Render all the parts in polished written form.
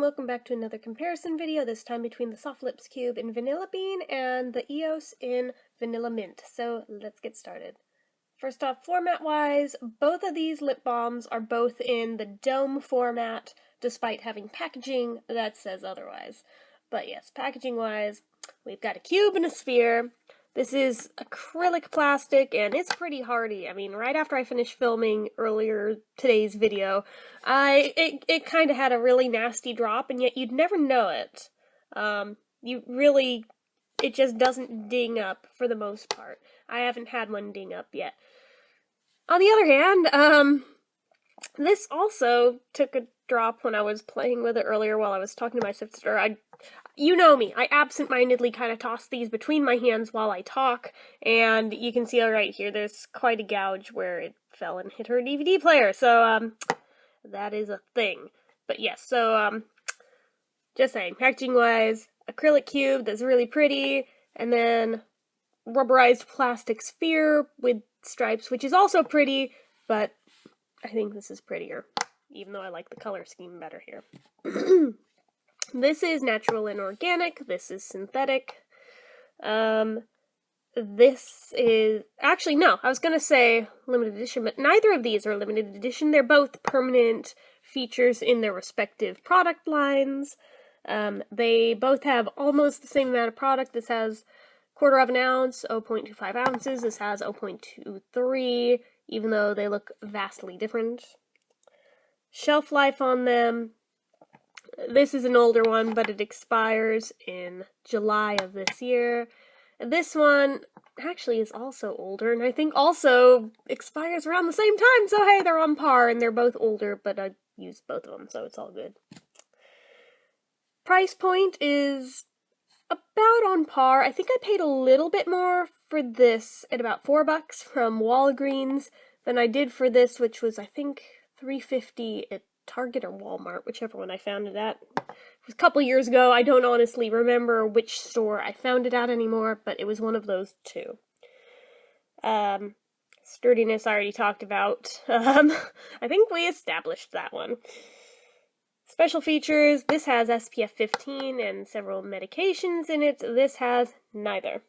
welcome back to another comparison video, this time between the SoftLips Cube in Vanilla Bean and the EOS in Vanilla Mint. So let's get started. First off, format-wise, both of these lip balms are both in the dome format, despite having packaging that says otherwise. But yes, packaging-wise, we've got a cube and a sphere. This is acrylic plastic, and it's pretty hardy. I mean, right after I finished filming earlier today's video, it kind of had a really nasty drop, and yet you'd never know it. It just doesn't ding up for the most part. I haven't had one ding up yet. On the other hand, this also took a drop when I was playing with it earlier while I was talking to my sister. You know me, I absent-mindedly kind of toss these between my hands while I talk, and you can see right here, there's quite a gouge where it fell and hit her DVD player, so, that is a thing. But yes, so, just saying, packaging-wise, acrylic cube that's really pretty, and then rubberized plastic sphere with stripes, which is also pretty, but I think this is prettier, even though I like the color scheme better here. This is natural and organic. This is synthetic. This is... Actually, no, I was going to say limited edition, but neither of these are limited edition. They're both permanent features in their respective product lines. They both have almost the same amount of product. This has 1/4 of an ounce, 0.25 ounces. This has 0.23, even though they look vastly different. Shelf life on them. This is an older one, but it expires in July of this year. This one actually is also older, and I think also expires around the same time, so hey, they're on par, and they're both older, but I used both of them, so it's all good. Price point is about on par. I think I paid a little bit more for this at about $4 from Walgreens than I did for this, which was, I think, $3.50 at Target or Walmart, whichever one I found it at. It was a couple years ago. I don't honestly remember which store I found it at anymore, but it was one of those two. Sturdiness I already talked about. I think we established that one. Special features, this has SPF 15 and several medications in it. This has neither.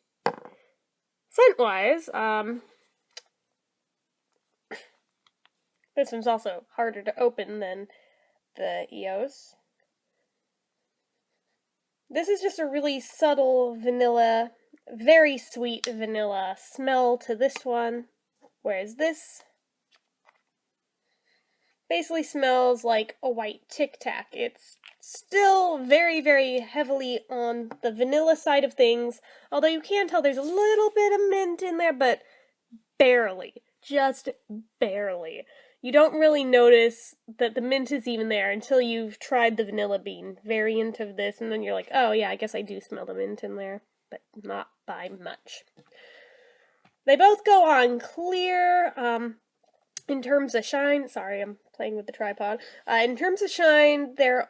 Scent-wise, this one's also harder to open than the EOS. This is just a really subtle vanilla, very sweet vanilla smell to this one, whereas this basically smells like a white Tic Tac. It's still very, very heavily on the vanilla side of things, although you can tell there's a little bit of mint in there, but barely. Just barely. You don't really notice that the mint is even there until you've tried the vanilla bean variant of this, and then you're like, oh yeah, I guess I do smell the mint in there, but not by much. They both go on clear. In terms of shine, sorry, I'm playing with the tripod. In terms of shine, they're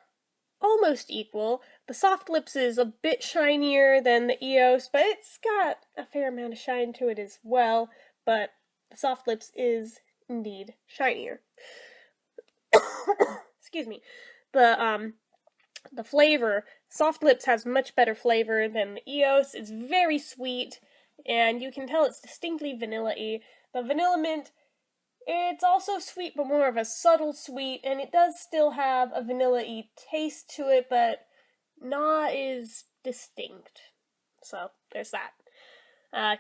almost equal. The SoftLips is a bit shinier than the EOS, but it's got a fair amount of shine to it as well, but the SoftLips is indeed shinier. Excuse me. The flavor, SoftLips has much better flavor than the EOS. It's very sweet, and you can tell it's distinctly vanilla-y. The Vanilla Mint, it's also sweet, but more of a subtle sweet, and it does still have a vanilla-y taste to it, but not as distinct. So, there's that.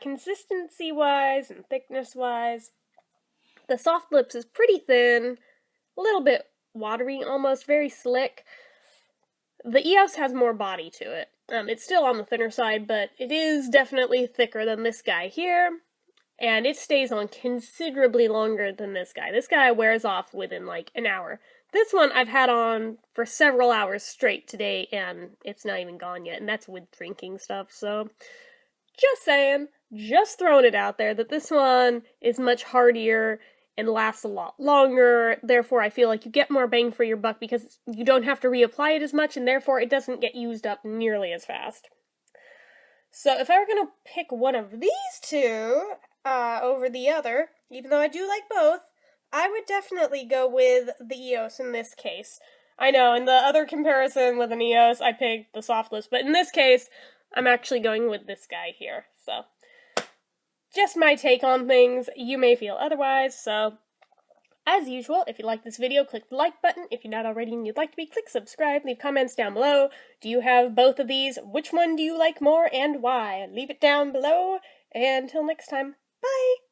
Consistency-wise and thickness-wise, the SoftLips is pretty thin, a little bit watery, almost very slick. The EOS has more body to it. It's still on the thinner side, but it is definitely thicker than this guy here, and it stays on considerably longer than this guy. This guy wears off within like an hour. This one I've had on for several hours straight today, and it's not even gone yet, and that's with drinking stuff, so just saying, just throwing it out there that this one is much hardier and lasts a lot longer. Therefore, I feel like you get more bang for your buck because you don't have to reapply it as much, and therefore it doesn't get used up nearly as fast. So if I were going to pick one of these two over the other, even though I do like both, I would definitely go with the EOS in this case. I know, in the other comparison with an EOS, I picked the SoftLips, but in this case, I'm actually going with this guy here, so. Just my take on things, you may feel otherwise, so. As usual, if you like this video, click the like button. If you're not already and you'd like to be, click subscribe. Leave comments down below. Do you have both of these? Which one do you like more and why? Leave it down below. And until next time, bye!